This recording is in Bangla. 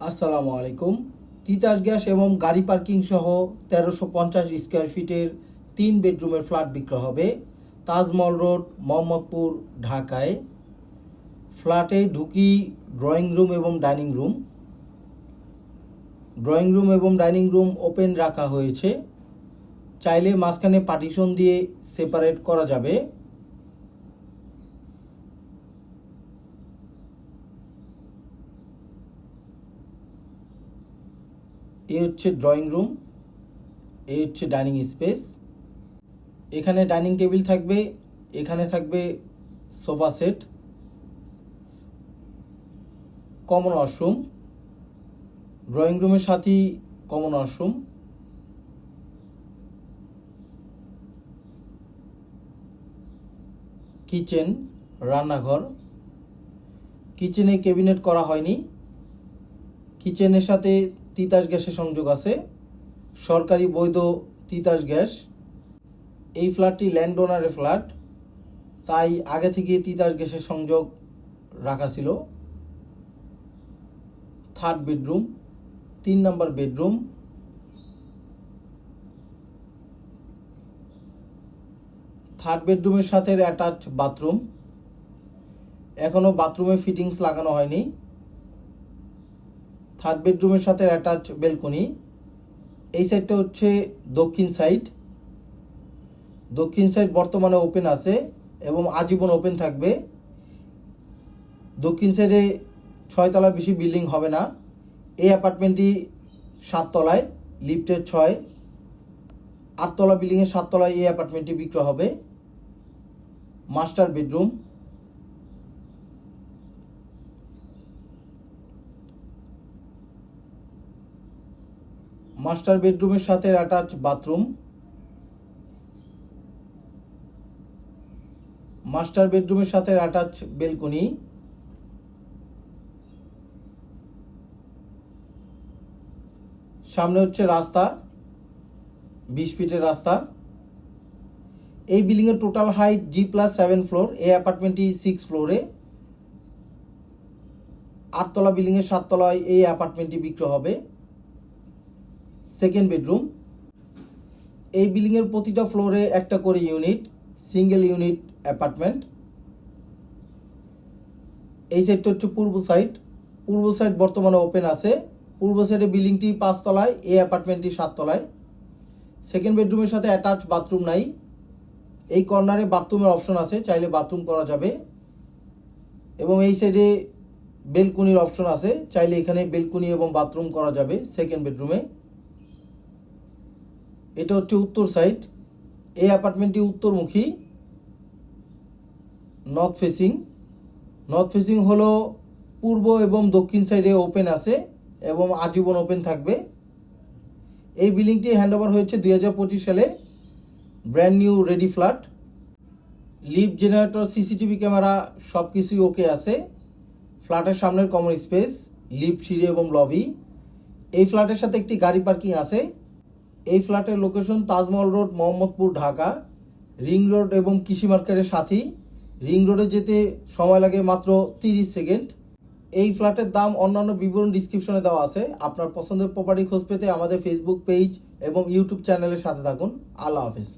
আসসালামু আলাইকুম। তিতাস গ্যাস এবং গাড়ি পার্কিং সহ 1350 স্কোয়ার ফিটের 3 বেডরুমের ফ্ল্যাট বিক্রয় হবে তাজমহল রোড, মোহাম্মদপুর, ঢাকায়। ফ্ল্যাটে ঢুকি ড্রয়িং রুম এবং ডাইনিং রুম ওপেন রাখা হয়েছে। চাইলে মাঝখানে পার্টিশন দিয়ে সেপারেট করা যাবে। এই হচ্ছে ড্রয়িং রুম, এই হচ্ছে ডাইনিং স্পেস। এখানে ডাইনিং টেবিল থাকবে, এখানে থাকবে sofa set, common washroom, drawing রুমের সাথেই কমন ওয়াশরুম। কিচেন, রান্নাঘর। কিচেনে ক্যাবিনেট করা হয়নি। কিচেনের সাথে তিতাস গ্যাসের সংযোগ আছে, সরকারি বৈধ তিতাস গ্যাস। এই ফ্ল্যাটটি ল্যান্ড ওনারের ফ্ল্যাট, তাই আগে থেকে তিতাস গ্যাসের সংযোগ রাখা ছিল। থার্ড বেডরুম, 3 নম্বর বেডরুম। থার্ড বেডরুমের সাথে অ্যাটাচ বাথরুম। এখনও বাথরুমে ফিটিংস লাগানো হয়নি। থার্ড বেডরুমের সাথে অ্যাটাচ বেলকনি। এই সাইডটা হচ্ছে দক্ষিণ সাইড। দক্ষিণ সাইড বর্তমানে ওপেন আছে এবং আজীবন ওপেন থাকবে। দক্ষিণ সাইডে 6 তলা বেশি বিল্ডিং হবে না। এই অ্যাপার্টমেন্টটি 7 তলায়, লিফটের 6। 8 তলা বিল্ডিংয়ের 7 তলায় এই অ্যাপার্টমেন্টটি বিক্রয় হবে। Master bedroom. মাস্টার বেডরুমের সাথে অ্যাটাচ বাথরুম। মাস্টার বেডরুমের সাথে অ্যাটাচ বেলকনি। সামনে হচ্ছে রাস্তা, 20 ফিটের রাস্তা। এই বিল্ডিংয়ের টোটাল হাইট G+7 ফ্লোর। এই অ্যাপার্টমেন্টটি 6 ফ্লোরে। 8 তলা বিল্ডিংয়ের 7 তলায় এই অ্যাপার্টমেন্টটি বিক্রয় হবে। Second bedroom. এই বিল্ডিংয়ের প্রতিটা ফ্লোরে একটা করে ইউনিট, সিঙ্গেল ইউনিট অ্যাপার্টমেন্ট। এই সাইডটা হচ্ছে পূর্ব সাইড। পূর্ব সাইড বর্তমানে ওপেন আছে। পূর্ব সাইডে বিল্ডিংটি 5 তলায়, এই অ্যাপার্টমেন্টটি 7 তলায়। সেকেন্ড বেডরুমের সাথে অ্যাটাচ বাথরুম নাই। এই কর্নারে বাথরুমের অপশন আছে, চাইলে বাথরুম করা যাবে। এবং এই সাইডে বেলকনির অপশন আছে, চাইলে এখানে বেলকনি এবং বাথরুম করা যাবে সেকেন্ড বেডরুমে। এটা হচ্ছে উত্তর সাইড। এই অ্যাপার্টমেন্টটি উত্তরমুখী, নর্থ ফেসিং হলো পূর্ব এবং দক্ষিণ সাইডে ওপেন আছে এবং আজীবন ওপেন থাকবে। এই বিল্ডিংটি হ্যান্ডওভার হয়েছে 2025 সালে। Brand new ready flat. Lift, generator, CCTV camera সব কিছুই ওকে আছে। ফ্ল্যাটের সামনের কমন স্পেস, লিফট, সিঁড়ি এবং লবি। এই ফ্ল্যাটের সাথে একটি গাড়ি পার্কিং আছে। এই ফ্ল্যাটের location Taj Mahal road, Mohammadpur, Dhaka. Ring road এবং কৃষি মার্কেটের সাথেই। রিং রোডে যেতে সময় লাগে মাত্র 30 সেকেন্ড। এই ফ্ল্যাটের দাম অন্যান্য বিবরণ ডিসক্রিপশনে দেওয়া আছে। আপনার পছন্দের প্রপার্টি খোঁজ পেতে আমাদের ফেসবুক পেজ এবং ইউটিউব চ্যানেলের সাথে থাকুন। আল্লাহ হাফেজ।